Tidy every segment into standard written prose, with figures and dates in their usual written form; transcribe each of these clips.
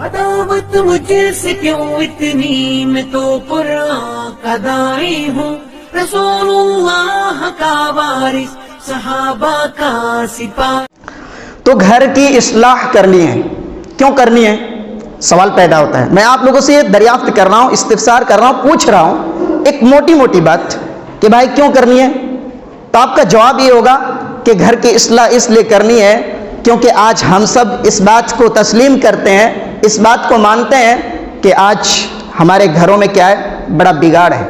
عداوت مجھ سے کیوں اتنی، میں تو قرآن کا داعی ہوں، رسول اللہ کا وارث، صحابہ کا سپاہ۔ تو گھر کی اصلاح کرنی ہے، کیوں کرنی ہے؟ سوال پیدا ہوتا ہے۔ میں آپ لوگوں سے یہ دریافت کر رہا ہوں، استفسار کر رہا ہوں، پوچھ رہا ہوں ایک موٹی موٹی بات کہ بھائی کیوں کرنی ہے؟ تو آپ کا جواب یہ ہوگا کہ گھر کی اصلاح اس لیے کرنی ہے کیونکہ آج ہم سب اس بات کو تسلیم کرتے ہیں، اس بات کو مانتے ہیں کہ آج ہمارے گھروں میں کیا ہے؟ بڑا بگاڑ ہے۔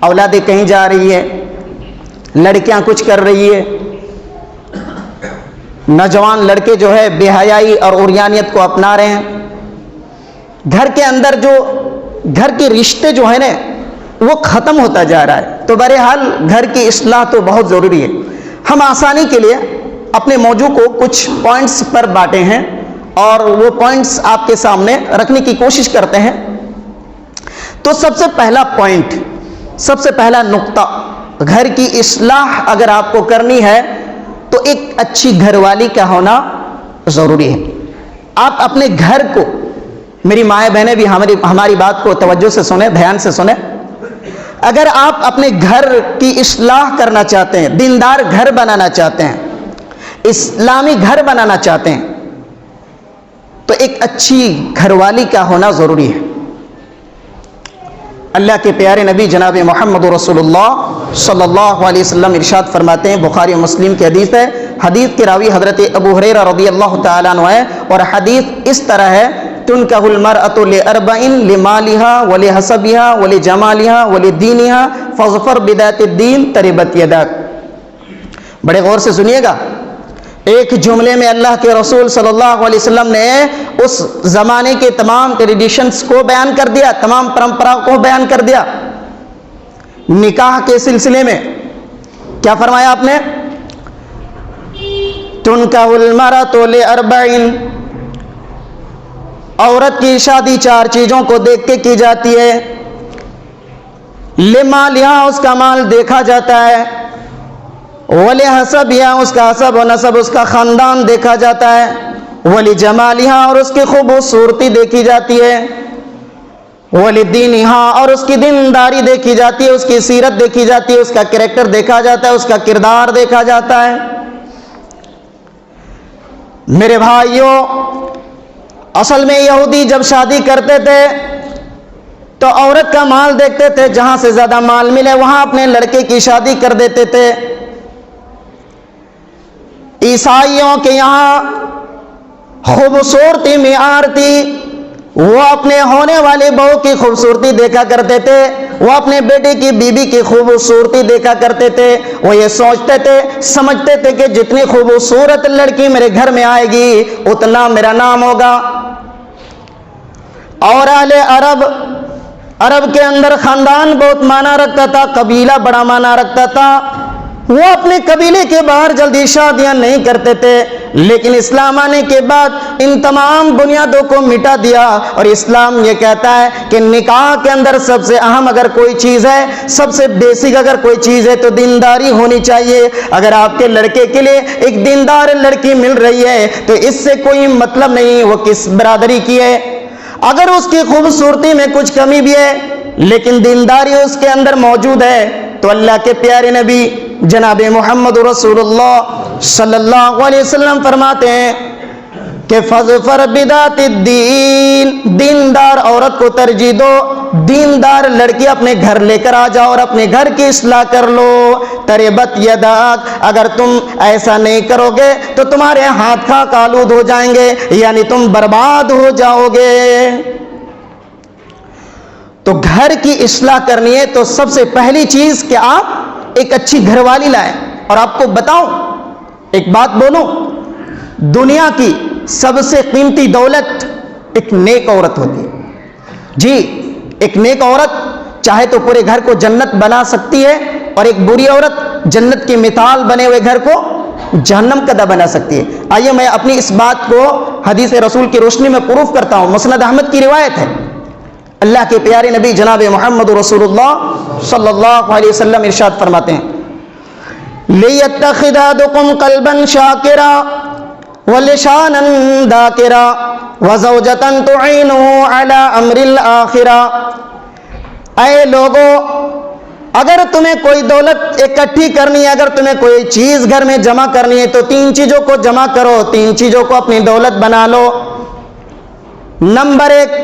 اولادیں کہیں جا رہی ہے، لڑکیاں کچھ کر رہی ہے، نوجوان لڑکے جو ہے بے حیائی اور عریانیت کو اپنا رہے ہیں۔ گھر کے اندر جو گھر کے رشتے جو ہیں نا وہ ختم ہوتا جا رہا ہے۔ تو بہرحال گھر کی اصلاح تو بہت ضروری ہے۔ ہم آسانی کے لیے اپنے موضوع کو کچھ پوائنٹس پر بانٹے ہیں اور وہ پوائنٹس آپ کے سامنے رکھنے کی کوشش کرتے ہیں۔ تو سب سے پہلا پوائنٹ، سب سے پہلا نقطہ، گھر کی اصلاح اگر آپ کو کرنی ہے تو ایک اچھی گھر والی کا ہونا ضروری ہے۔ آپ اپنے گھر کو، میری مائیں بہنیں بھی ہماری بات کو توجہ سے سنیں، دھیان سے سنیں، اگر آپ اپنے گھر کی اصلاح کرنا چاہتے ہیں، دیندار گھر بنانا چاہتے ہیں، اسلامی گھر بنانا چاہتے ہیں، تو ایک اچھی گھر والی کا ہونا ضروری ہے۔ اللہ کے پیارے نبی جناب محمد رسول اللہ صلی اللہ علیہ وسلم ارشاد فرماتے ہیں، بخاری و مسلم کی حدیث ہے، حدیث کے راوی حضرت ابو ہریرہ رضی اللہ تعالیٰ عنہ ہے، اور حدیث اس طرح ہے، تنکح المرأة لأربع لمالها ولحسبها ولجمالها ولدینها فاظفر بذات الدین تربت یداک۔ بڑے غور سے سنیے گا، ایک جملے میں اللہ کے رسول صلی اللہ علیہ وسلم نے اس زمانے کے تمام ٹریڈیشنز کو بیان کر دیا، تمام پرمپرا کو بیان کر دیا۔ نکاح کے سلسلے میں کیا فرمایا آپ نے؟ تنکح المرأة لأربع، عورت کی شادی چار چیزوں کو دیکھ کے کی جاتی ہے۔ لمالہا، اس کا مال دیکھا جاتا ہے، ولحسبہا، اس کا حسب و نسب، اس کا خاندان دیکھا جاتا ہے، ولجمالہا، اور اس کی خوبصورتی دیکھی جاتی ہے، ولدینہا، اور اس کی دینداری دیکھی جاتی ہے، اس کی سیرت دیکھی جاتی ہے، اس کا کریکٹر دیکھا جاتا ہے، اس کا کردار دیکھا جاتا ہے۔ میرے بھائیوں، اصل میں یہودی جب شادی کرتے تھے تو عورت کا مال دیکھتے تھے، جہاں سے زیادہ مال ملے وہاں اپنے لڑکے کی شادی کر دیتے تھے۔ عیسائیوں کے یہاں خوبصورتی معیار تھی، وہ اپنے ہونے والے بہو کی خوبصورتی دیکھا کرتے تھے، وہ اپنے بیٹے کی بیوی کی خوبصورتی دیکھا کرتے تھے، وہ یہ سوچتے تھے، سمجھتے تھے کہ جتنی خوبصورت لڑکی میرے گھر میں آئے گی اتنا میرا نام ہوگا۔ اور اہل عرب کے اندر خاندان بہت معنی رکھتا تھا، قبیلہ بڑا معنی رکھتا تھا، وہ اپنے قبیلے کے باہر جلدی شادیاں نہیں کرتے تھے، لیکن اسلام آنے کے بعد ان تمام بنیادوں کو مٹا دیا، اور اسلام یہ کہتا ہے کہ نکاح کے اندر سب سے اہم اگر کوئی چیز ہے، سب سے بیسک اگر کوئی چیز ہے تو دینداری ہونی چاہیے۔ اگر آپ کے لڑکے کے لیے ایک دیندار لڑکی مل رہی ہے تو اس سے کوئی مطلب نہیں وہ کس برادری کی ہے، اگر اس کی خوبصورتی میں کچھ کمی بھی ہے لیکن دینداری اس کے اندر موجود ہے تو اللہ کے پیارے نبی جناب محمد رسول اللہ صلی اللہ علیہ وسلم فرماتے ہیں کہ فَظْفَرْ بِذَاتِ الدِّین، دیندار عورت کو ترجیح دو، دیندار لڑکی اپنے گھر لے کر آ جاؤ اور اپنے گھر کی اصلاح کر لو۔ تربت یداک، اگر تم ایسا نہیں کرو گے تو تمہارے ہاتھ خاک آلود ہو جائیں گے، یعنی تم برباد ہو جاؤ گے۔ تو گھر کی اصلاح کرنی ہے تو سب سے پہلی چیز کہ آپ ایک اچھی گھر والی لائیں۔ اور آپ کو بتاؤں، ایک بات بولوں، دنیا کی سب سے قیمتی دولت ایک نیک عورت ہوتی ہے۔ جی، ایک نیک عورت چاہے تو پورے گھر کو جنت بنا سکتی ہے، اور ایک بری عورت جنت کی مثال بنے ہوئے گھر کو جہنم کا دہ بنا سکتی ہے۔ آئیے میں اپنی اس بات کو حدیث رسول کی روشنی میں پروف کرتا ہوں۔ مسند احمد کی روایت ہے، اللہ کے پیارے نبی جناب محمد رسول اللہ صلی اللہ علیہ وسلم ارشاد فرماتے ہیں، لِيَتَّخِذَ أَحَدُكُمْ قَلْبًا شَاكِرًا وَلِسَانًا ذَاكِرًا وزوجتن تعینہ علی امر الآخرہ. اے لوگو، اگر تمہیں کوئی دولت اکٹھی کرنی ہے، اگر تمہیں کوئی چیز گھر میں جمع کرنی ہے تو 3 چیزوں کو جمع کرو، 3 چیزوں کو اپنی دولت بنا لو. نمبر 1،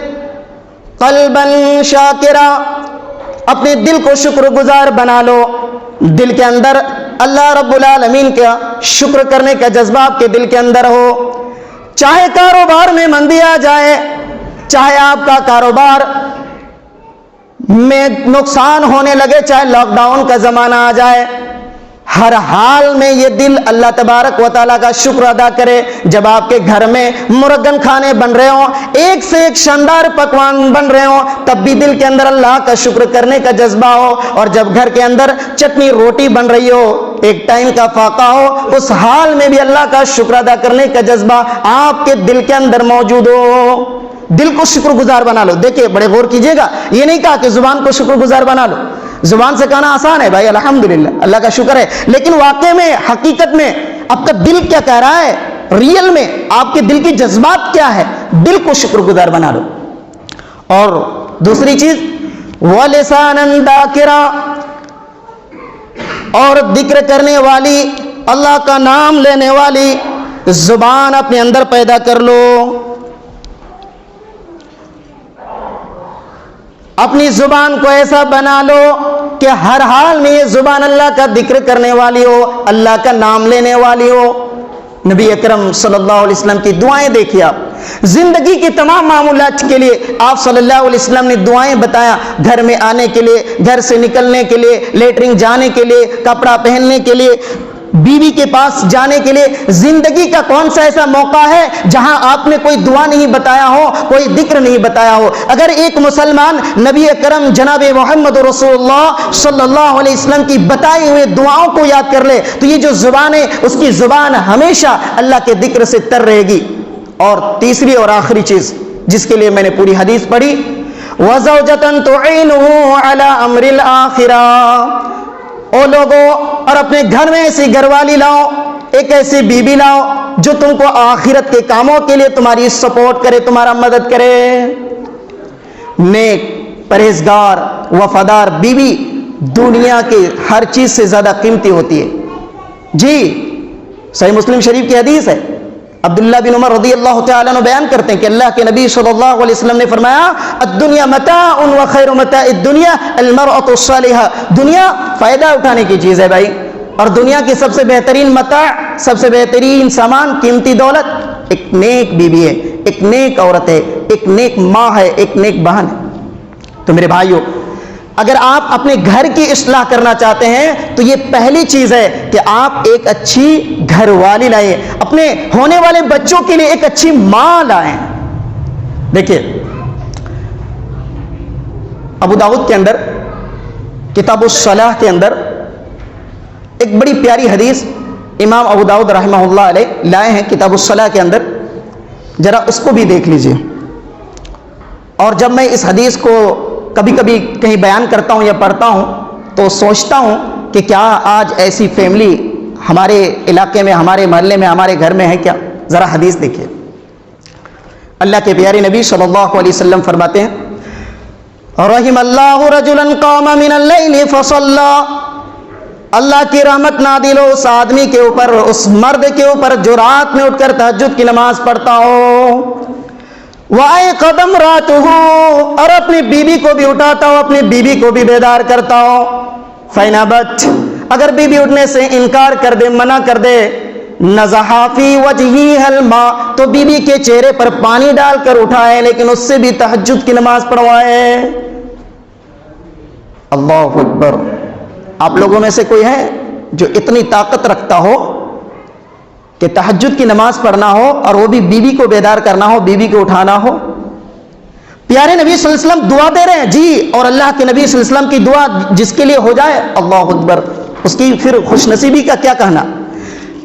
قلبا شاکرا، اپنے دل کو شکر گزار بنا لو. دل کے اندر اللہ رب العالمین کا شکر کرنے کا جذبہ آپ کے دل کے اندر ہو. چاہے کاروبار میں مندی آ جائے، چاہے آپ کا کاروبار میں نقصان ہونے لگے، چاہے لاک ڈاؤن کا زمانہ آ جائے، ہر حال میں یہ دل اللہ تبارک و تعالیٰ کا شکر ادا کرے. جب آپ کے گھر میں مرغن کھانے بن رہے ہوں، ایک سے ایک شاندار پکوان بن رہے ہوں، تب بھی دل کے اندر اللہ کا شکر کرنے کا جذبہ ہو. اور جب گھر کے اندر چٹنی روٹی بن رہی ہو، ایک ٹائم کا فاقہ ہو، اس حال میں بھی اللہ کا شکر ادا کرنے کا جذبہ آپ کے دل کے اندر موجود ہو. دل کو شکر گزار بنا لو. دیکھیں، بڑے غور کیجئے گا، یہ نہیں کہا کہ زبان کو شکر گزار بنا لو. زبان سے کہنا آسان ہے بھائی، الحمدللہ، اللہ کا شکر ہے، لیکن واقع میں، حقیقت میں آپ کا دل کیا کہہ رہا ہے؟ ریئل میں آپ کے دل کی جذبات کیا ہے؟ دل کو شکر گزار بنا لو. اور دوسری چیز، وَلِسَانًا ذَاكِرًا، اور ذکر کرنے والی، اللہ کا نام لینے والی زبان اپنے اندر پیدا کر لو. اپنی زبان کو ایسا بنا لو کہ ہر حال میں یہ زبان اللہ کا ذکر کرنے والی ہو، اللہ کا نام لینے والی ہو. نبی اکرم صلی اللہ علیہ وسلم کی دعائیں دیکھیے آپ. زندگی کے تمام معاملات کے لیے آپ صلی اللہ علیہ وسلم نے دعائیں بتایا. گھر میں آنے کے لیے، گھر سے نکلنے کے لیے، لیٹرنگ جانے کے لیے، کپڑا پہننے کے لیے، بیوی کے پاس جانے کے لیے. زندگی کا کون سا ایسا موقع ہے جہاں آپ نے کوئی دعا نہیں بتایا ہو، کوئی ذکر نہیں بتایا ہو؟ اگر ایک مسلمان نبی اکرم جناب محمد رسول اللہ صلی اللہ علیہ وسلم کی بتائی ہوئے دعاؤں کو یاد کر لے تو یہ جو زبان ہے، اس کی زبان ہمیشہ اللہ کے ذکر سے تر رہے گی. اور تیسری اور آخری چیز جس کے لیے میں نے پوری حدیث پڑھی، وَزَوْجَةً تُعِينُهُ عَلَىٰ أَمْرِ الْآخِرَةِ، او لوگو، اور اپنے گھر میں ایسی گھر والی لاؤ، ایک ایسی بیوی لاؤ جو تم کو آخرت کے کاموں کے لیے تمہاری سپورٹ کرے، تمہارا مدد کرے. نیک، پرہیزگار، وفادار بیوی دنیا کے ہر چیز سے زیادہ قیمتی ہوتی ہے. جی، صحیح مسلم شریف کی حدیث ہے. عبداللہ بن عمر رضی اللہ تعالیٰ عنہ بیان کرتے ہیں کہ اللہ کے نبی صلی اللہ علیہ وسلم نے فرمایا، الدنیا متاع وخیر متاع الدنیا المرأة الصالحہ. دنیا فائدہ اٹھانے کی چیز ہے بھائی، اور دنیا کی سب سے بہترین متاع، سب سے بہترین سامان، قیمتی دولت ایک نیک بیوی ہے، ایک نیک عورت ہے، ایک نیک ماں ہے، ایک نیک بہن ہے. تو میرے بھائیو، اگر آپ اپنے گھر کی اصلاح کرنا چاہتے ہیں تو یہ پہلی چیز ہے کہ آپ ایک اچھی گھر والی لائیں، اپنے ہونے والے بچوں کے لیے ایک اچھی ماں لائیں. دیکھیے، ابو داؤد کے اندر کتاب الصلاح کے اندر ایک بڑی پیاری حدیث امام ابو داؤد رحمہ اللہ علیہ لائے ہیں کتاب الصلاح کے اندر، ذرا اس کو بھی دیکھ لیجئے. اور جب میں اس حدیث کو کبھی کبھی کہیں بیان کرتا ہوں یا پڑھتا ہوں تو سوچتا ہوں کہ کیا آج ایسی فیملی ہمارے علاقے میں، ہمارے محلے میں، ہمارے گھر میں ہے کیا؟ ذرا حدیث دیکھیے. اللہ کے پیارے نبی صلی اللہ علیہ وسلم فرماتے ہیں، رحم اللہ رجلا قام من اللیل فصلی، اللہ کی رحمت نازل ہو اس آدمی کے اوپر، اس مرد کے اوپر جو رات میں اٹھ کر تہجد کی نماز پڑھتا ہو. وَأَيْقَظَ امْرَأَتُهُ، اور اپنی بیوی کو بھی اٹھاتا ہو، اپنی بیوی کو بھی بیدار کرتا ہو. فَإِنْ أَبَتْ، اگر بیوی اٹھنے سے انکار کر دے، منع کر دے، نَزَحَ فِي وَجْهِهَا الْمَاءَ، تو بیوی کے چہرے پر پانی ڈال کر اٹھائے، لیکن اس سے بھی تہجد کی نماز پڑھوائے. اللہ اکبر. آپ لوگوں میں سے کوئی ہے جو اتنی طاقت رکھتا ہو کہ تہجد کی نماز پڑھنا ہو اور وہ بھی بیوی کو بیدار کرنا ہو، بیوی کو اٹھانا ہو؟ پیارے نبی صلی اللہ علیہ وسلم دعا دے رہے ہیں جی، اور اللہ کے نبی صلی اللہ علیہ وسلم کی دعا جس کے لیے ہو جائے، اللہ اکبر، اس کی پھر خوش نصیبی کا کیا کہنا.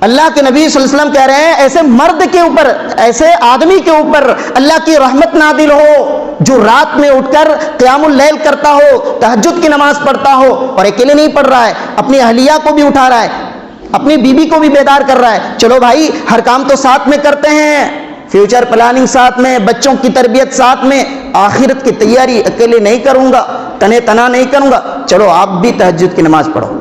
اللہ کے نبی صلی اللہ علیہ وسلم کہہ رہے ہیں ایسے مرد کے اوپر، ایسے آدمی کے اوپر اللہ کی رحمت نازل ہو جو رات میں اٹھ کر قیام اللیل کرتا ہو، تہجد کی نماز پڑھتا ہو، اور اکیلے نہیں پڑھ رہا ہے، اپنی اہلیہ کو بھی اٹھا رہا ہے، اپنی بیوی کو بھی بیدار کر رہا ہے. چلو بھائی، ہر کام تو ساتھ میں کرتے ہیں، فیوچر پلاننگ ساتھ میں، بچوں کی تربیت ساتھ میں، آخرت کی تیاری اکیلے نہیں کروں گا، تنے تنا نہیں کروں گا، چلو آپ بھی تہجد کی نماز پڑھو۔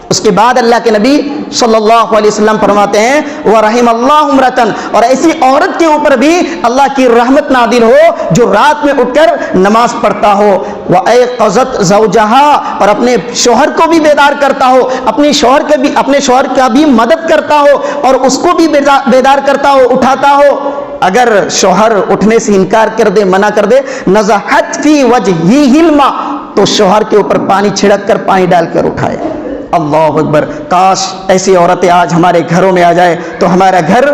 اس کے بعد اللہ کے نبی صلی اللہ علیہ وسلم فرماتے ہیں وَرَحِمَ اللَّهُ امْرَأَةً، اور ایسی عورت کے اوپر بھی اللہ کی رحمت نازل ہو جو رات میں اٹھ کر نماز پڑھتا ہو، وَأَيْقَظَتْ زَوْجَهَا، اور اپنے شوہر کو بھی بیدار کرتا ہو، اپنے شوہر کا بھی مدد کرتا ہو اور اس کو بھی بیدار کرتا ہو، اٹھاتا ہو۔ اگر شوہر اٹھنے سے انکار کر دے، منع کر دے، نَزَحَتْ فِي وَجْهِهِ الْمَاءَ، تو شوہر کے اوپر پانی چھڑک کر، پانی ڈال کر اٹھائے۔ اللہ اکبر، کاش ایسی عورتیں آج ہمارے گھروں میں آ جائے تو ہمارا گھر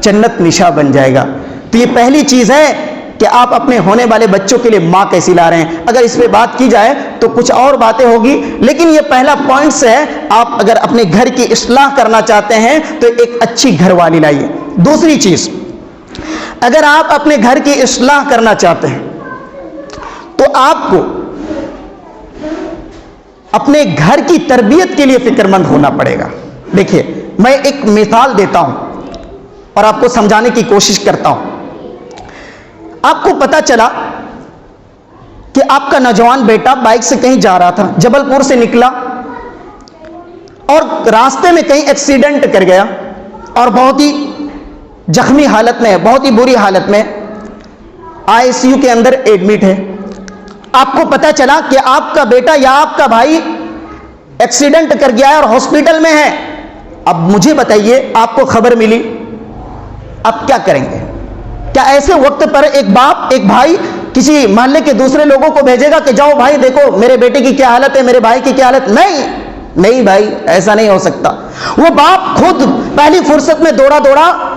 جنت نشا بن جائے گا۔ تو یہ پہلی چیز ہے کہ آپ اپنے ہونے والے بچوں کے لیے ماں کیسی لا رہے ہیں۔ اگر اس پہ بات کی جائے تو کچھ اور باتیں ہوگی، لیکن یہ پہلا پوائنٹس ہے۔ آپ اگر اپنے گھر کی اصلاح کرنا چاہتے ہیں تو ایک اچھی گھر والی لائیے۔ دوسری چیز، اگر آپ اپنے گھر کی اصلاح کرنا چاہتے ہیں تو آپ کو اپنے گھر کی تربیت کے لیے فکر مند ہونا پڑے گا۔ دیکھیے، میں ایک مثال دیتا ہوں اور آپ کو سمجھانے کی کوشش کرتا ہوں۔ آپ کو پتا چلا کہ آپ کا نوجوان بیٹا بائک سے کہیں جا رہا تھا، جبل پور سے نکلا اور راستے میں کہیں ایکسیڈنٹ کر گیا اور بہت ہی زخمی حالت میں، بہت ہی بری حالت میں ICU کے اندر ایڈمٹ ہے۔ آپ کو پتا چلا کہ آپ کا بیٹا یا آپ کا بھائی ایکسیڈنٹ کر گیا ہے اور ہاسپٹل میں ہے۔ اب مجھے بتائیے، آپ کو خبر ملی، اب کیا کریں گے؟ کیا ایسے وقت پر ایک باپ، ایک بھائی کسی محلے کے دوسرے لوگوں کو بھیجے گا کہ جاؤ بھائی دیکھو میرے بیٹے کی کیا حالت ہے، میرے بھائی کی کیا حالت؟ نہیں بھائی، ایسا نہیں ہو سکتا۔ وہ باپ خود پہلی فرصت میں دوڑا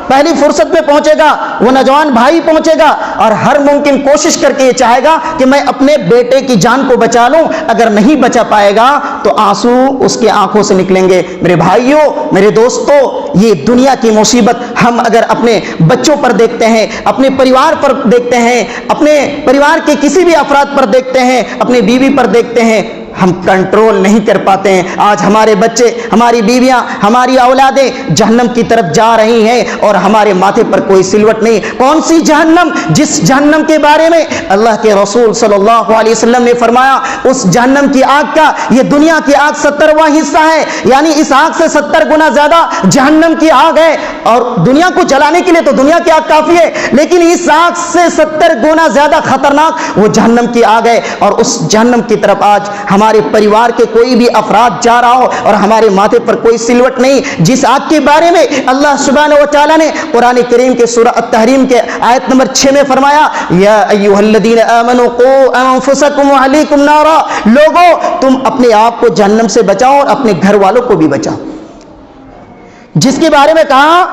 پہلی فرصت میں پہنچے گا، وہ نوجوان بھائی پہنچے گا اور ہر ممکن کوشش کر کے یہ چاہے گا کہ میں اپنے بیٹے کی جان کو بچا لوں۔ اگر نہیں بچا پائے گا تو آنسو اس کے آنکھوں سے نکلیں گے۔ میرے بھائیوں، میرے دوستوں، یہ دنیا کی مصیبت ہم اگر اپنے بچوں پر دیکھتے ہیں، اپنے پریوار پر دیکھتے ہیں، اپنے پریوار کے کسی بھی افراد پر دیکھتے ہیں، اپنی بیوی پر دیکھتے ہیں، ہم کنٹرول نہیں کر پاتے ہیں۔ آج ہمارے بچے، ہماری بیویاں، ہماری اولادیں جہنم کی طرف جا رہی ہیں اور ہمارے ماتھے پر کوئی سلوٹ نہیں۔ کون سی جہنم؟ جس جہنم کے بارے میں اللہ کے رسول صلی اللہ علیہ وسلم نے فرمایا اس جہنم کی آگ کا یہ دنیا کی آگ 70واں حصہ ہے، یعنی اس آگ سے 70 گنا زیادہ جہنم کی آگ ہے۔ اور دنیا کو جلانے کے لیے تو دنیا کی آگ کافی ہے، لیکن اس آگ سے 70 گنا زیادہ خطرناک وہ جہنم کی آگ ہے۔ اور اس جہنم کی طرف آج ہمارے پریوار کے کوئی بھی افراد جا رہا ہو اور ہمارے ماتھے پر کوئی سلوٹ نہیں، جس آگ کے بارے میں اللہ سبحانہ و تعالیٰ نے قرآن کریم کے سورہ التحریم کے آیت نمبر 6 میں فرمایا یا ایھا الذین آمنوا قوا انفسکم وعلیکم نارا، لوگو تم اپنے آپ کو جہنم سے بچاؤ اور اپنے گھر والوں کو بھی بچاؤ۔ جس کے بارے میں کہا،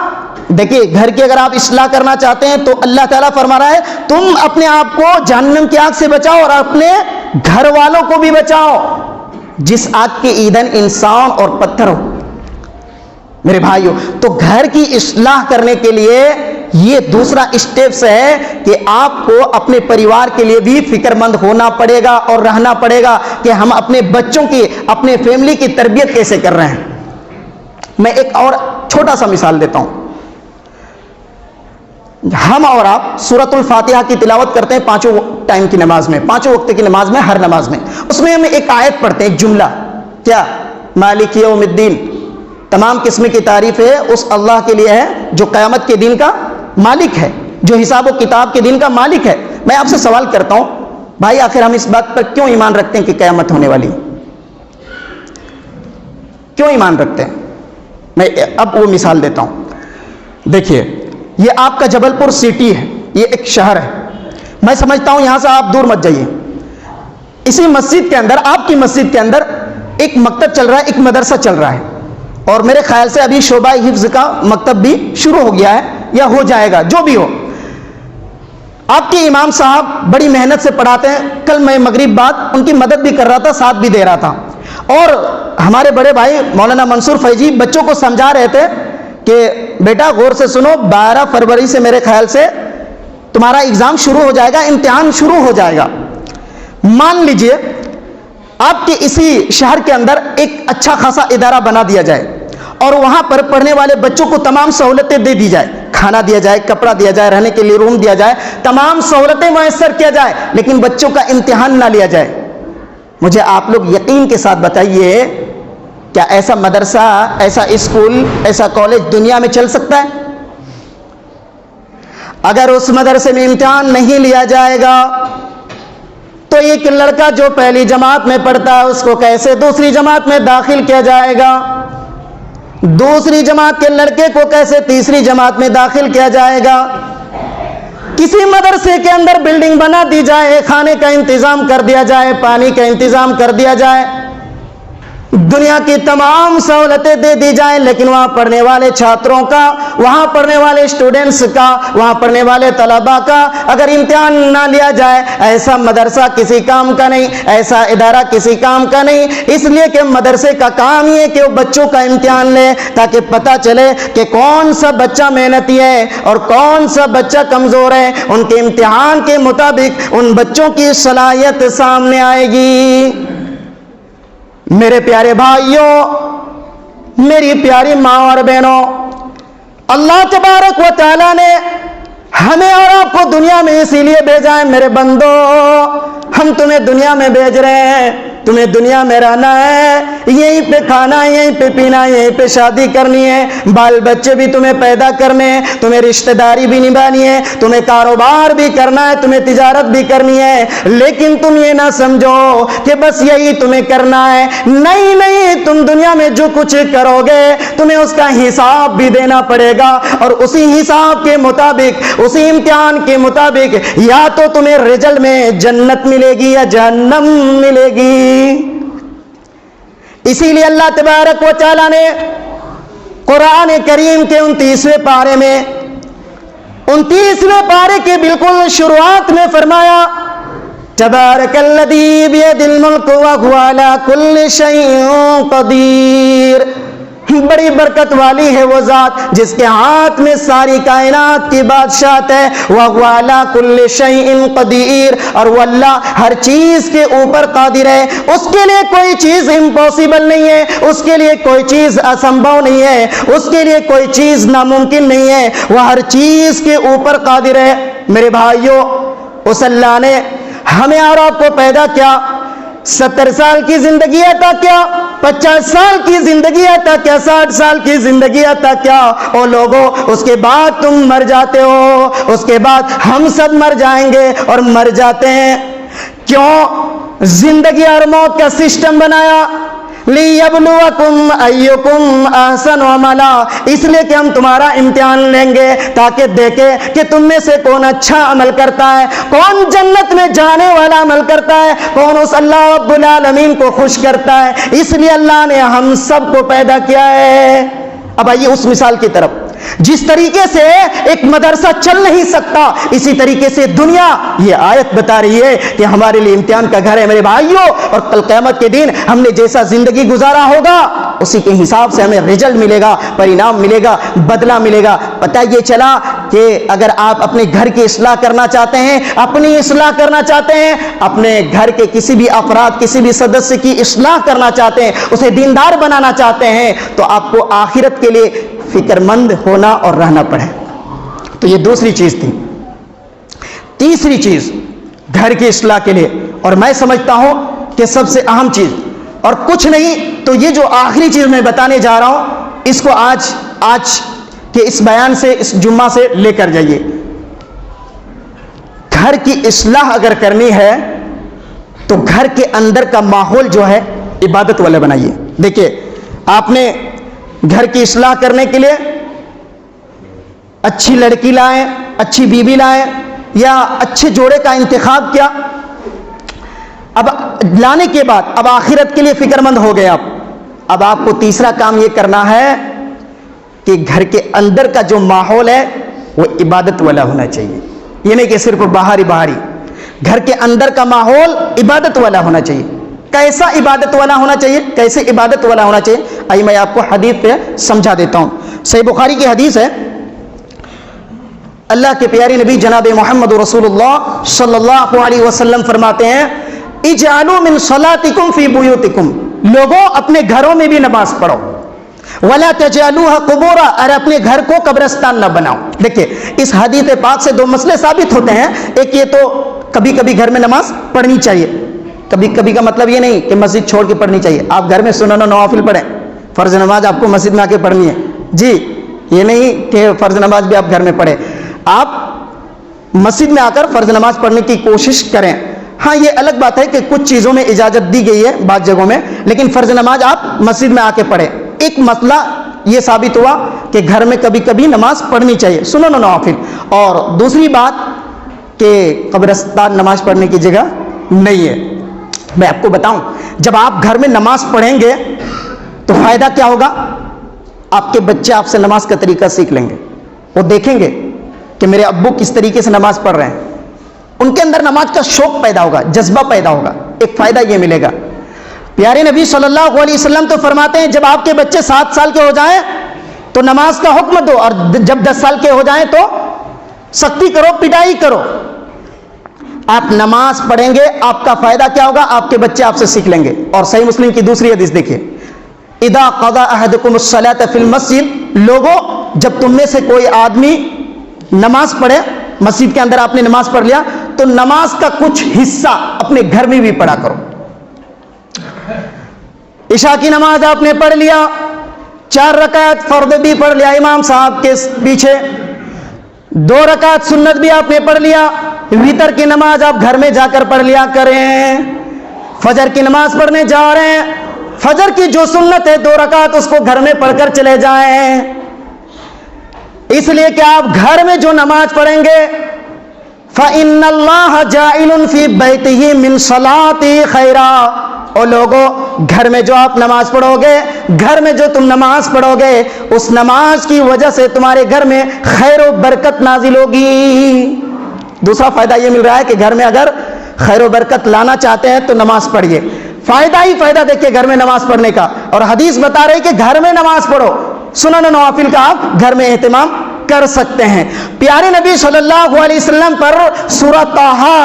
دیکھیے گھر کی اگر آپ اصلاح کرنا چاہتے ہیں تو اللہ تعالیٰ فرما رہا ہے تم اپنے آپ کو جہنم کی آگ سے بچاؤ اور اپنے گھر والوں کو بھی بچاؤ، جس آگ کے ایندھن انسان اور پتھر ہو۔ میرے بھائیوں، تو گھر کی اصلاح کرنے کے لیے یہ دوسرا اسٹیپس ہے کہ آپ کو اپنے پریوار کے لیے بھی فکر مند ہونا پڑے گا اور رہنا پڑے گا کہ ہم اپنے بچوں کی، اپنے فیملی کی تربیت کیسے کر رہے ہیں۔ میں ایک اور چھوٹا سا مثال دیتا ہوں۔ ہم اور آپ سورۃ الفاتحہ کی تلاوت کرتے ہیں پانچوں ٹائم کی نماز میں، پانچوں وقت کی نماز میں، ہر نماز میں۔ اس میں ہم ایک آیت پڑھتے ہیں، ایک جملہ، کیا؟ مالک یوم الدین۔ تمام قسم کی تعریف ہے اس اللہ کے لیے ہے جو قیامت کے دن کا مالک ہے، جو حساب و کتاب کے دن کا مالک ہے۔ میں آپ سے سوال کرتا ہوں بھائی، آخر ہم اس بات پر کیوں ایمان رکھتے ہیں کہ قیامت ہونے والی؟ کیوں ایمان رکھتے ہیں؟ میں اب وہ مثال دیتا ہوں۔ دیکھیے، یہ آپ کا جبل پور سٹی ہے، یہ ایک شہر ہے۔ میں سمجھتا ہوں یہاں سے آپ دور مت جائیے۔ اسی مسجد کے اندر، آپ کی مسجد کے اندر ایک مکتب چل رہا ہے، ایک مدرسہ چل رہا ہے، اور میرے خیال سے ابھی شعبہ حفظ کا مکتب بھی شروع ہو گیا ہے یا ہو جائے گا، جو بھی ہو۔ آپ کے امام صاحب بڑی محنت سے پڑھاتے ہیں۔ کل میں مغرب بعد ان کی مدد بھی کر رہا تھا، ساتھ بھی دے رہا تھا، اور ہمارے بڑے بھائی مولانا منصور فیضی بچوں کو سمجھا رہے تھے کہ بیٹا غور سے سنو، 12 فروری سے میرے خیال سے تمہارا ایگزام شروع ہو جائے گا، امتحان شروع ہو جائے گا۔ مان لیجئے آپ کے اسی شہر کے اندر ایک اچھا خاصا ادارہ بنا دیا جائے اور وہاں پر پڑھنے والے بچوں کو تمام سہولتیں دے دی جائے، کھانا دیا جائے، کپڑا دیا جائے، رہنے کے لیے روم دیا جائے، تمام سہولتیں میسر کیا جائے، لیکن بچوں کا امتحان نہ لیا جائے، مجھے آپ لوگ یقین کے ساتھ بتائیے کیا ایسا مدرسہ، ایسا اسکول، ایسا کالج دنیا میں چل سکتا ہے؟ اگر اس مدرسے میں امتحان نہیں لیا جائے گا تو ایک لڑکا جو پہلی جماعت میں پڑھتا ہے اس کو کیسے دوسری جماعت میں داخل کیا جائے گا؟ دوسری جماعت کے لڑکے کو کیسے تیسری جماعت میں داخل کیا جائے گا؟ کسی مدرسے کے اندر بلڈنگ بنا دی جائے، کھانے کا انتظام کر دیا جائے، پانی کا انتظام کر دیا جائے، دنیا کی تمام سہولتیں دے دی جائیں، لیکن وہاں پڑھنے والے چھاتروں کا، وہاں پڑھنے والے اسٹوڈنٹس کا، وہاں پڑھنے والے طلباء کا اگر امتحان نہ لیا جائے، ایسا مدرسہ کسی کام کا نہیں، ایسا ادارہ کسی کام کا نہیں۔ اس لیے کہ مدرسے کا کام یہ ہے کہ وہ بچوں کا امتحان لے تاکہ پتہ چلے کہ کون سا بچہ محنتی ہے اور کون سا بچہ کمزور ہے، ان کے امتحان کے مطابق ان بچوں کی صلاحیت سامنے آئے گی۔ میرے پیارے بھائیوں، میری پیاری ماں اور بہنوں، اللہ تبارک و تعالیٰ نے ہمیں اور آپ کو دنیا میں اسی لیے بھیجا ہے۔ میرے بندو، ہم تمہیں دنیا میں بھیج رہے ہیں، تمہیں دنیا میں رہنا ہے، یہیں پہ کھانا ہے، یہیں پہ پینا ہے، یہیں پہ شادی کرنی ہے، بال بچے بھی تمہیں پیدا کرنے ہیں، تمہیں رشتہ داری بھی نبھانی ہے، تمہیں کاروبار بھی کرنا ہے، تمہیں تجارت بھی کرنی ہے، لیکن تم یہ نہ سمجھو کہ بس یہی تمہیں کرنا ہے۔ نہیں نہیں، تم دنیا میں جو کچھ کرو گے تمہیں اس کا حساب بھی دینا پڑے گا، اور اسی حساب کے مطابق، اسی امتحان کے مطابق یا تو تمہیں رزلٹ میں جنت ملے گی یا جہنم ملے گی۔ اسی لیے اللہ تبارک و تعالیٰ نے قرآن کریم کے 29ویں پارے میں، 29ویں پارے کے بالکل شروعات میں فرمایا، تبارک الذی بیدہ الملک وہو علی کل شیء قدیر۔ بڑی برکت والی ہے وہ ذات جس کے ہاتھ میں ساری کائنات کی بادشاہت ہے، وَهُوَ عَلَى كُلِّ شَيْءٍ قَدِيرٌ، اور وہ اللہ ہر چیز کے اوپر قادر ہے، اس کے لیے کوئی چیز امپاسبل نہیں ہے، اس کے لیے کوئی چیز اسمبھو نہیں ہے، اس کے لیے کوئی چیز ناممکن نہیں ہے، وہ ہر چیز کے اوپر قادر ہے۔ میرے بھائیوں، اس اللہ نے ہمیں اور آپ کو پیدا کیا، 70 سال کی زندگی عطا کیا، 50 سال کی زندگی عطا کیا، 60 سال کی زندگی عطا کیا، او لوگوں اس کے بعد تم مر جاتے ہو، اس کے بعد ہم سب مر جائیں گے اور مر جاتے ہیں۔ کیوں زندگی اور موت کا سسٹم بنایا؟ لِيَبْلُوَكُمْ أَيُّكُمْ أَحْسَنُ عَمَلًا، اس لیے کہ ہم تمہارا امتحان لیں گے تاکہ دیکھیں کہ تم میں سے کون اچھا عمل کرتا ہے، کون جنت میں جانے والا عمل کرتا ہے، کون اس اللہ رب العالمین کو خوش کرتا ہے۔ اس لیے اللہ نے ہم سب کو پیدا کیا ہے۔ اب آئیے اس مثال کی طرف، جس طریقے سے ایک مدرسہ چل نہیں سکتا، اسی طریقے سے دنیا، یہ آیت بتا رہی ہے کہ ہمارے لیے امتحان کا گھر ہے میرے بھائیوں، اور کل قیامت کے دن ہم نے جیسا زندگی گزارا ہوگا اسی کے حساب سے ہمیں رزلٹ ملے گا، پرینام ملے گا، بدلہ ملے گا۔ پتہ یہ چلا کہ اگر آپ اپنے گھر کی اصلاح کرنا چاہتے ہیں، اپنی اصلاح کرنا چاہتے ہیں، اپنے گھر کے کسی بھی افراد، کسی بھی سدسیہ کی اصلاح کرنا چاہتے ہیں، اسے دیندار بنانا چاہتے ہیں، تو آپ کو آخرت کے لیے فکر مند ہونا اور رہنا پڑے۔ تو یہ دوسری چیز تھی۔ تیسری چیز گھر کی اصلاح کے لیے، اور میں سمجھتا ہوں کہ سب سے اہم چیز، اور کچھ نہیں تو یہ جو آخری چیز میں بتانے جا رہا ہوں، اس کو آج کے اس بیان سے، اس جمعہ سے لے کر جائیے۔ گھر کی اصلاح اگر کرنی ہے تو گھر کے اندر کا ماحول جو ہے عبادت والا بنائیے۔ دیکھیے، آپ نے گھر کی اصلاح کرنے کے لیے اچھی لڑکی لائیں، اچھی بیوی لائیں، یا اچھے جوڑے کا انتخاب کیا، اب لانے کے بعد اب آخرت کے لیے فکر مند ہو گئے آپ۔ اب آپ کو تیسرا کام یہ کرنا ہے کہ گھر کے اندر کا جو ماحول ہے وہ عبادت والا ہونا چاہیے، یہ نہیں کہ صرف باہری گھر کے اندر کا ماحول عبادت والا ہونا چاہیے۔ کیسا عبادت والا ہونا چاہیے؟ کیسے عبادت والا ہونا چاہیے؟ آئیے میں آپ کو حدیث پہ سمجھا دیتا ہوں۔ صحیح بخاری کی حدیث ہے، اللہ کے پیارے نبی جناب محمد رسول اللہ صلی اللہ علیہ وسلم فرماتے ہیں، اجعلوا من صلاتکم فی بیوتکم، لوگوں اپنے گھروں میں بھی نماز پڑھو۔ وَلَا تَجْعَلُوهَا قُبُورًا، اور اپنے گھر کو قبرستان نہ بناؤ۔ دیکھیں اس حدیث پاک سے دو مسئلے ثابت ہوتے ہیں۔ ایک یہ تو کبھی کبھی گھر میں نماز پڑھنی چاہیے، کبھی کبھی کا مطلب یہ نہیں کہ مسجد چھوڑ کے پڑھنی چاہیے، آپ گھر میں سنن و نوافل پڑھیں، فرض نماز آپ کو مسجد میں آ کے پڑھنی ہے، جی یہ نہیں کہ فرض نماز بھی آپ گھر میں پڑھیں، آپ مسجد میں آ کر فرض نماز پڑھنے کی کوشش کریں۔ ہاں یہ الگ بات ہے کہ کچھ چیزوں میں اجازت دی گئی ہے بعض جگہوں میں، لیکن فرض نماز آپ مسجد میں آ کے پڑھیں۔ ایک مسئلہ یہ ثابت ہوا کہ گھر میں کبھی کبھی نماز پڑھنی چاہیے سنن و نوافل، اور دوسری بات کہ قبرستان نماز پڑھنے کی جگہ نہیں ہے۔ میں آپ کو بتاؤں، جب آپ گھر میں نماز پڑھیں گے تو فائدہ کیا ہوگا؟ آپ کے بچے آپ سے نماز کا طریقہ سیکھ لیں گے، وہ دیکھیں گے کہ میرے ابو کس طریقے سے نماز پڑھ رہے ہیں، ان کے اندر نماز کا شوق پیدا ہوگا، جذبہ پیدا ہوگا، ایک فائدہ یہ ملے گا۔ پیارے نبی صلی اللہ علیہ وسلم تو فرماتے ہیں جب آپ کے بچے 7 سال کے ہو جائیں تو نماز کا حکم دو، اور جب 10 سال کے ہو جائیں تو سختی کرو، پٹائی کرو۔ آپ نماز پڑھیں گے، آپ کا فائدہ کیا ہوگا؟ آپ کے بچے آپ سے سیکھ لیں گے۔ اور صحیح مسلم کی دوسری حدیث دیکھیے، اذا قضى احدكم الصلاة في المسجد، لوگوں جب تم میں سے کوئی آدمی نماز پڑھے، مسجد کے اندر آپ نے نماز پڑھ لیا تو نماز کا کچھ حصہ اپنے گھر میں بھی پڑھا کرو۔ عشاء کی نماز آپ نے پڑھ لیا، 4 رکعت فرض بھی پڑھ لیا امام صاحب کے پیچھے، 2 رکعت سنت بھی آپ نے پڑھ لیا، وتر کی نماز آپ گھر میں جا کر پڑھ لیا کریں۔ فجر کی نماز پڑھنے جا رہے ہیں، فجر کی جو سنت ہے 2 رکعت اس کو گھر میں پڑھ کر چلے جائیں، اس لیے کہ آپ گھر میں جو نماز پڑھیں گے فَإِنَّ اللَّهَ جَاعِلٌ فِي بَيْتِهِ مِنْ صَلَاتِهِ خَيْرًا۔ اور لوگوں گھر میں جو آپ نماز پڑھو گے، گھر میں جو تم نماز پڑھو گے، اس نماز کی وجہ سے تمہارے گھر میں خیر و برکت نازل ہوگی۔ دوسرا فائدہ یہ مل رہا ہے کہ گھر میں اگر خیر و برکت لانا چاہتے ہیں تو نماز پڑھیے، فائدہ ہی فائدہ دیکھیے گھر میں نماز پڑھنے کا۔ اور حدیث بتا رہی کہ گھر میں نماز پڑھو، سنن و نوافل کا آپ گھر میں اہتمام کر سکتے ہیں۔ پیارے نبی صلی اللہ علیہ وسلم پر سورہ طٰہٰ،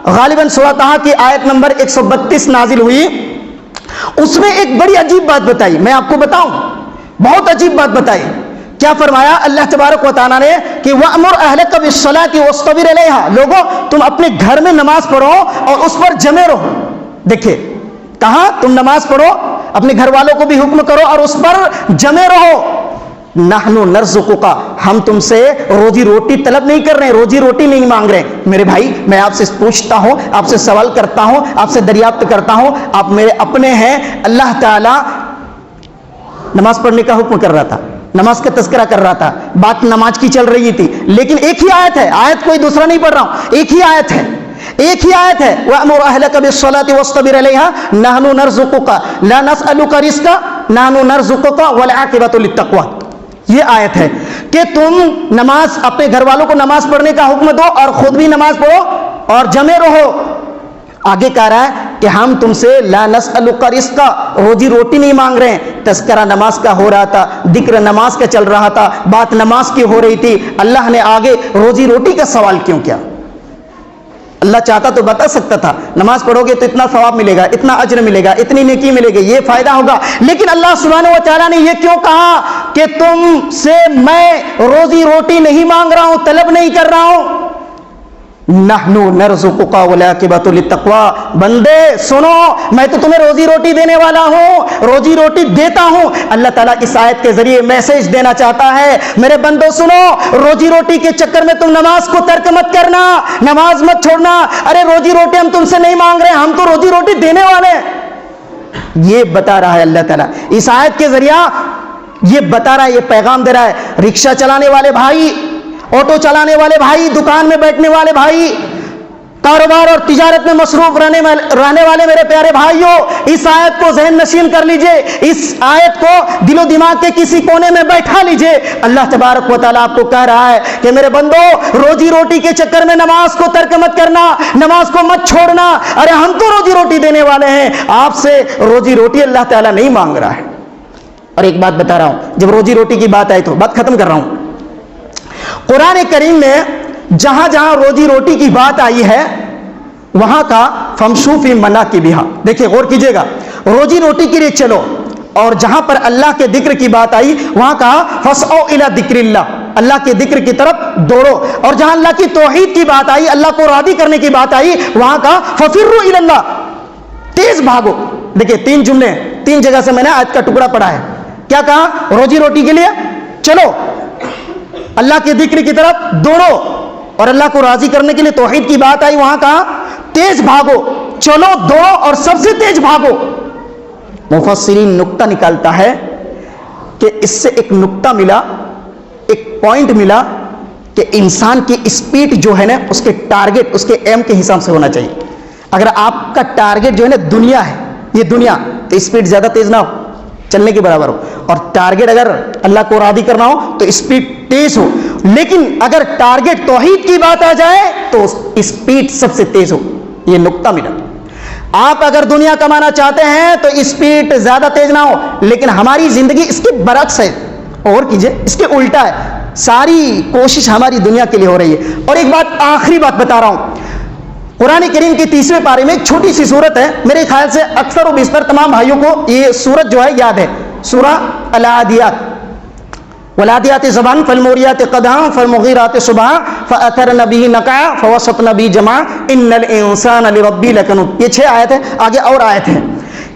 غالباً سورہ طٰہٰ کی آیت نمبر 132 نازل ہوئی، اس میں ایک بڑی عجیب بات بتائی، میں آپ کو بتاؤں، بہت عجیب بات بتائی۔ کیا فرمایا اللہ تبارک و تعالیٰ نے کہ وَأْمُرْ أَهْلَكَ بِالصَّلَاةِ وَاصْطَبِرْ عَلَيْهَا، لوگوں تم اپنے گھر میں نماز پڑھو اور اس پر جمے رہو۔ دیکھیں کہاں تم نماز پڑھو، اپنے گھر والوں کو بھی حکم کرو اور اس پر جمے رہو۔ نحنو نرزقک، ہم تم سے روزی روٹی طلب نہیں کر رہے ہیں، روزی روٹی نہیں مانگ رہے ہیں۔ میرے بھائی میں آپ سے پوچھتا ہوں، آپ سے سوال کرتا ہوں، آپ سے دریافت کرتا ہوں، آپ میرے اپنے ہیں۔ اللہ تعالیٰ نماز پڑھنے کا حکم کر رہا تھا، نماز کا تذکرہ کر رہا تھا، بات نماز کی چل رہی تھی، لیکن ایک ہی آیت ہے، آیت کوئی دوسرا نہیں پڑھ رہا ہوں، ایک ہی آیت ہے، ایک ہی آیت ہے، وَأْمُرْ أَهْلَكَ بِالصَّلَاةِ وَاصْطَبِرْ عَلَيْهَا نَحْنُ نَرْزُقُكَ لَا نَسْأَلُكَ رِزْقًا نَحْنُ نَرْزُقُكَ وَالْعَاقِبَةُ لِلتَّقْوَىٰ۔ یہ آیت ہے کہ تم نماز اپنے گھر والوں کو نماز پڑھنے کا حکم دو اور خود بھی نماز پڑھو اور جمے رہو۔ آگے کہہ رہا ہے کہ ہم تم سے لا نسألک رزقا، روزی روٹی نہیں مانگ رہے ہیں۔ تذکرہ نماز کا ہو رہا تھا، ذکر نماز کا چل رہا تھا، بات نماز کی ہو رہی تھی، اللہ نے آگے روزی روٹی کا سوال کیوں کیا؟ اللہ چاہتا تو بتا سکتا تھا نماز پڑھو گے تو اتنا ثواب ملے گا، اتنا اجر ملے گا، اتنی نیکی ملے گی، یہ فائدہ ہوگا، لیکن اللہ سبحانہ و تعالیٰ نے یہ کیوں کہا کہ تم سے میں روزی روٹی نہیں مانگ رہا ہوں، طلب نہیں کر رہا ہوں۔ نحنو نرزقک والعاقبۃ للتقویٰ، بندے سنو میں تو تمہیں روزی روٹی دینے والا ہوں، روزی روٹی دیتا ہوں۔ اللہ تعالیٰ اس آیت کے ذریعے میسج دینا چاہتا ہے، میرے بندو سنو، روزی روٹی کے چکر میں تم نماز کو ترک مت کرنا، نماز مت چھوڑنا۔ ارے روزی روٹی ہم تم سے نہیں مانگ رہے، ہم تو روزی روٹی دینے والے ہیں، یہ بتا رہا ہے اللہ تعالیٰ اس آیت کے ذریعہ، یہ بتا رہا ہے، یہ پیغام دے رہا ہے۔ رکشہ چلانے والے بھائی، آٹو چلانے والے بھائی، دکان میں بیٹھنے والے بھائی، کاروبار اور تجارت میں مصروف رہنے والے میرے پیارے بھائیوں، اس آیت کو ذہن نشین کر لیجئے، اس آیت کو دل و دماغ کے کسی کونے میں بیٹھا لیجئے۔ اللہ تبارک و تعالیٰ آپ کو کہہ رہا ہے کہ میرے بندو روزی روٹی کے چکر میں نماز کو ترک مت کرنا، نماز کو مت چھوڑنا۔ ارے ہم تو روزی روٹی دینے والے ہیں، آپ سے روزی روٹی اللہ تعالیٰ نہیں مانگ رہا ہے۔ اور ایک بات بتا رہا ہوں، جب روزی روٹی کی بات آئی تو بات ختم کر رہا ہوں، قرآن کریم میں جہاں جہاں روزی روٹی کی بات آئی ہے وہاں کا فمشوا فی مناکبہا، دیکھیں غور کیجئے گا، روزی روٹی کے لیے چلو، اور جہاں پر اللہ کے ذکر کی بات آئی وہاں کہا فَاسْعَوْا إِلَىٰ ذِكْرِ اللَّهِ، اللہ کے ذکر کی طرف دوڑو. اور جہاں اللہ کی توحید کی بات آئی، اللہ کو راضی کرنے کی بات آئی، وہاں کہا فَفِرُّوا إِلَى اللَّهِ، تیز بھاگو. دیکھیں 3 جملے 3 جگہ سے میں نے آیت کا ٹکڑا پڑھا ہے. کیا کہا؟ روزی روٹی کے لیے چلو، اللہ کے ذکر کی طرف دوڑو، اور اللہ کو راضی کرنے کے لیے توحید کی بات آئی، وہاں کہا تیز بھاگو، چلو دوڑو اور سب سے تیز بھاگو. مفسرین نقطہ نکالتا ہے کہ اس سے ایک نقطہ ملا، ایک پوائنٹ ملا کہ انسان کی اسپیڈ جو ہے نا اس کے ٹارگٹ، اس کے ایم کے حساب سے ہونا چاہیے. اگر آپ کا ٹارگٹ جو ہے نا دنیا ہے، یہ دنیا، تو اسپیڈ زیادہ تیز نہ ہو، چلنے کے برابر ہو. اور ٹارگٹ اگر اللہ کو راضی کرنا ہو تو اسپیڈ تیز ہو. لیکن اگر ٹارگٹ توحید کی بات آ جائے تو اسپیڈ سب سے تیز ہو. یہ نقطہ ملا. آپ اگر دنیا کمانا چاہتے ہیں تو اسپیڈ زیادہ تیز نہ ہو، لیکن ہماری زندگی اس کے برعکس ہے. اور کیجئے، اس کے الٹا ہے. ساری کوشش ہماری دنیا کے لیے ہو رہی ہے. اور ایک بات، آخری بات بتا رہا ہوں، قرآن کریم کے 30ویں پارے میں ایک چھوٹی سی سورت ہے، میرے خیال سے اکثر و بیشتر تمام بھائیوں کو یہ سورت جو ہے یاد ہے، سورہ العادیات. والعادیات ضبحا فالموریات قدحا فالمغیرات صبحا فاثرن به نقعا فوسطن به جمعا ان الانسان لربه لکنود. یہ 6 آیت ہے. آگے اور آیت ہے.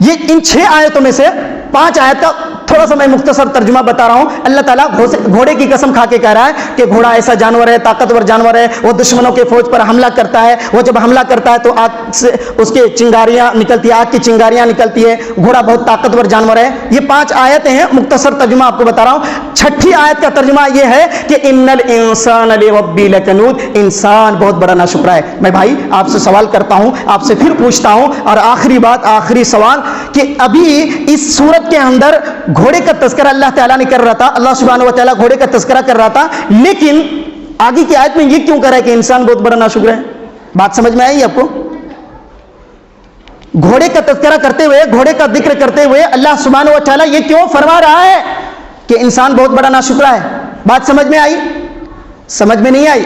یہ ان 6 آیتوں میں سے 5 آیت کا تھوڑا سا میں مختصر ترجمہ بتا رہا ہوں. اللہ تعالیٰ گھوڑے کی قسم کھا کے کہہ رہا ہے کہ گھوڑا ایسا جانور ہے، طاقتور جانور ہے، وہ دشمنوں کے فوج پر حملہ کرتا ہے. وہ جب حملہ کرتا ہے تو آگ سے اس کے چنگاریاں نکلتی ہیں، آگ کی چنگاریاں نکلتی ہے. گھوڑا بہت طاقتور جانور ہے. یہ 5 آیتیں ہیں، مختصر ترجمہ آپ کو بتا رہا ہوں. 6ٹھی آیت کا ترجمہ یہ ہے کہ ان الانسان لربه لکنود، انسان بہت بڑا ناشکرا ہے. میں بھائی آپ سے سوال کرتا ہوں، آپ سے پھر پوچھتا ہوں، اور آخری بات، آخری سوال، کہ ابھی اس سورت کے اندر گھوڑے کا تذکرہ اللہ تعالیٰ نے کر رہا تھا، اللہ سبحانہ و تعالیٰ گھوڑے کا تذکرہ کر رہا تھا، لیکن آگے کی آیت میں یہ کیوں کر رہا ہے کہ انسان بہت بڑا ناشکر ہے؟ بات سمجھ میں آئی آپ کو؟ گھوڑے کا تذکرہ کرتے ہوئے، گھوڑے کا ذکر کرتے ہوئے اللہ سبحانہ و تعالیٰ یہ کیوں فرما رہا ہے کہ انسان بہت بڑا ناشکرا ہے؟ بات سمجھ میں آئی؟ سمجھ میں نہیں آئی؟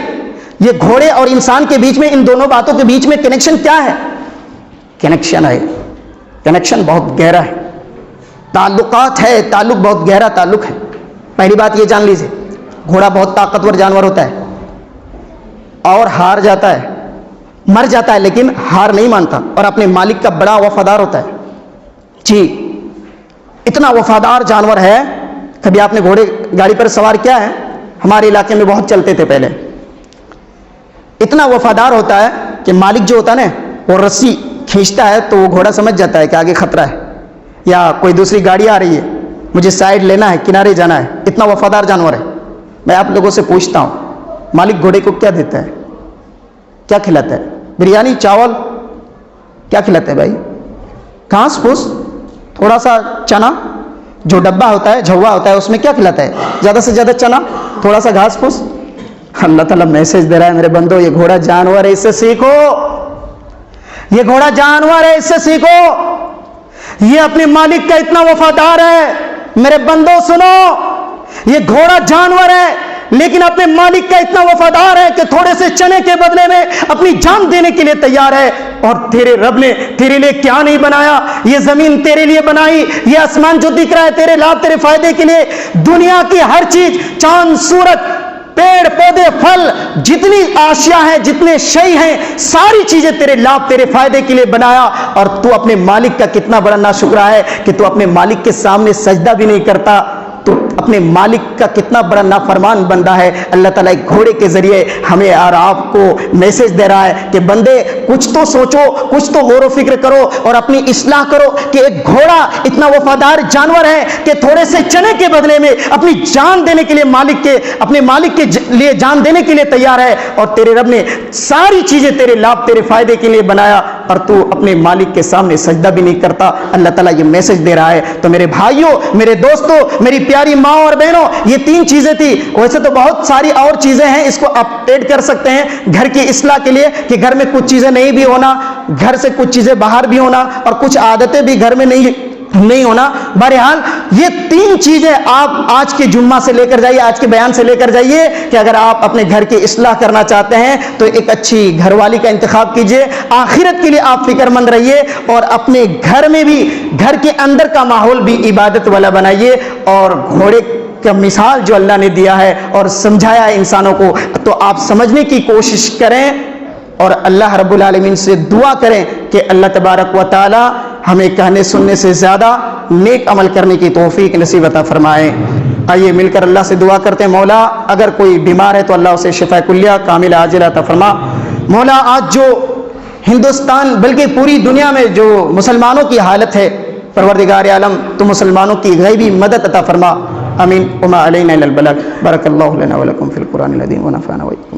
یہ گھوڑے اور انسان کے بیچ میں، ان دونوں باتوں کے بیچ میں کنیکشن کیا ہے؟ کنیکشن ہے، کنیکشن بہت گہرا ہے، تعلقات ہے، تعلق بہت گہرا تعلق ہے. پہلی بات یہ جان لیجیے، گھوڑا بہت طاقتور جانور ہوتا ہے اور ہار جاتا ہے، مر جاتا ہے، لیکن ہار نہیں مانتا، اور اپنے مالک کا بڑا وفادار ہوتا ہے. جی، اتنا وفادار جانور ہے. کبھی آپ نے گھوڑے گاڑی پر سوار کیا ہے؟ ہمارے علاقے میں بہت چلتے تھے پہلے. اتنا وفادار ہوتا ہے کہ مالک جو ہوتا ہے نا، وہ رسی کھینچتا ہے تو وہ گھوڑا سمجھ جاتا ہے کہ آگے خطرہ ہے، یا کوئی دوسری گاڑی آ رہی ہے، مجھے سائڈ لینا ہے، کنارے جانا ہے. اتنا وفادار جانور ہے. میں آپ لوگوں سے پوچھتا ہوں، مالک گھوڑے کو کیا دیتا ہے؟ کیا کھلاتا ہے؟ بریانی، چاول؟ کیا کھلاتا ہے بھائی؟ گھاس پھوس، تھوڑا سا چنا، جو ڈبہ ہوتا ہے، جھوا ہوتا ہے، اس میں کیا کھلاتا ہے؟ زیادہ سے زیادہ چنا، تھوڑا سا گھاس پھوس. اللہ تعالیٰ میسج دے رہا ہے، میرے بندو یہ گھوڑا جانور ہے، اس سے سیکھو. یہ گھوڑا جانور ہے، اس سے سیکھو. یہ اپنے مالک کا اتنا وفادار ہے. میرے بندو سنو، یہ گھوڑا جانور ہے لیکن اپنے مالک کا اتنا وفادار ہے کہ تھوڑے سے چنے کے بدلے میں اپنی جان دینے کے لیے تیار ہے. اور تیرے رب نے تیرے لیے کیا نہیں بنایا؟ یہ زمین تیرے لیے بنائی، یہ آسمان جو دکھ رہا ہے تیرے لابھ، تیرے فائدے کے لیے. دنیا کی ہر چیز، چاند، سورج، پیڑ پودے، پھل، جتنی اشیاء ہیں، جتنے شے ہیں، ساری چیزیں تیرے لابھ، تیرے فائدے کے لیے بنایا. اور تو اپنے مالک کا کتنا بڑا ناشکرا ہے کہ تو اپنے مالک کے سامنے سجدہ بھی نہیں کرتا. تو اپنے مالک کا کتنا بڑا نافرمان بندہ ہے. اللہ تعالیٰ ایک گھوڑے کے ذریعے ہمیں اور آپ کو میسج دے رہا ہے کہ بندے کچھ تو سوچو، کچھ تو غور و فکر کرو اور اپنی اصلاح کرو کہ ایک گھوڑا اتنا وفادار جانور ہے کہ تھوڑے سے چنے کے بدلے میں اپنی جان دینے کے لیے اپنے مالک کے لیے جان دینے کے لیے تیار ہے. اور تیرے رب نے ساری چیزیں تیرے لابھ، تیرے فائدے کے لیے بنایا اور تو اپنے مالک کے سامنے سجدہ بھی نہیں کرتا. اللہ تعالیٰ یہ میسج دے رہا ہے. تو میرے بھائیوں، میرے دوستوں، میری پیاری ماں اور بہنوں، یہ 3 چیزیں تھی. ویسے تو بہت ساری اور چیزیں ہیں، اس کو اپ ایڈ کر سکتے ہیں گھر کی اصلاح کے لیے، کہ گھر میں کچھ چیزیں نہیں بھی ہونا، گھر سے کچھ چیزیں باہر بھی ہونا، اور کچھ عادتیں بھی گھر میں نہیں نہیں ہونا۔ بہرحال یہ 3 چیزیں آپ آج کے جمعہ سے لے کر جائیے، آج کے بیان سے لے کر جائیے کہ اگر آپ اپنے گھر کی اصلاح کرنا چاہتے ہیں تو ایک اچھی گھر والی کا انتخاب کیجئے، آخرت کے لیے آپ فکر مند رہیے، اور اپنے گھر میں بھی، گھر کے اندر کا ماحول بھی عبادت والا بنائیے، اور گھوڑے کا مثال جو اللہ نے دیا ہے اور سمجھایا ہے انسانوں کو، تو آپ سمجھنے کی کوشش کریں اور اللہ رب العالمین سے دعا کریں کہ اللہ تبارک و تعالی ہمیں کہنے سننے سے زیادہ نیک عمل کرنے کی توفیق نصیب عطا فرمائے۔ آئیے مل کر اللہ سے دعا کرتے ہیں، مولا اگر کوئی بیمار ہے تو اللہ اسے شفا کلیہ کامل عاجلہ عطا فرما۔ مولا آج جو ہندوستان بلکہ پوری دنیا میں جو مسلمانوں کی حالت ہے، پروردگار عالم تو مسلمانوں کی غیبی مدد عطا فرما، آمین۔ وما علینا الا البلاغ۔ بارک اللہ لنا ولکم فی القرآن العظیم ونفعنا وإياکم۔